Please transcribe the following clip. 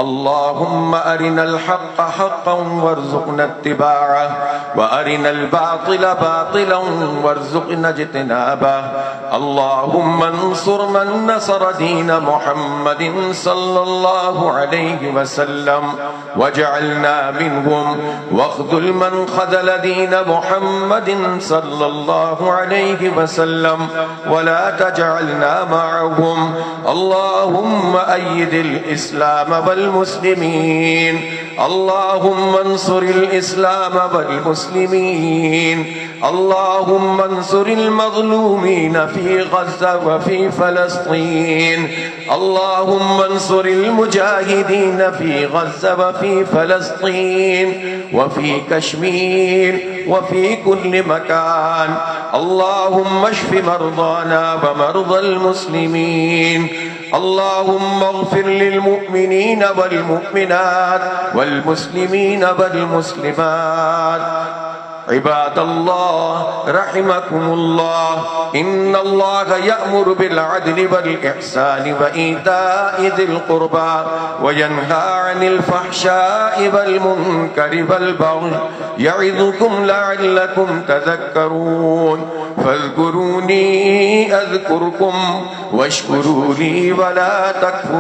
اللهم أرنا الحق حقا وارزقنا اتباعه وأرنا الباطل باطلا وارزقنا اجتنابه. اللهم انصر من نصر دين محمد صلى الله عليه وسلم واجعلنا منهم، واخذل من خذل دين محمد صلى الله عليه وسلم ولا تجعلنا معهم. اللهم أيد الإسلام والمسلمين، اللهم انصر الإسلام والمسلمين، اللهم انصر المظلومين في غزة وفي فلسطين، اللهم انصر المجاهدين في غزة وفي فلسطين وفي كشمير وفي كل مكان. اللهم اشف مرضانا ومرضى المسلمين. اللهم اغفر للمؤمنين والمؤمنات والمسلمين والمسلمات. عباد الله رحمكم الله، إن الله يأمر بالعدل والإحسان وإيتاء ذي القربى وينهى عن الفحشاء والمنكر والبغي يعظكم لعلكم تذكرون. فاذكروني أذكركم واشكروا لي ولا تكفرون.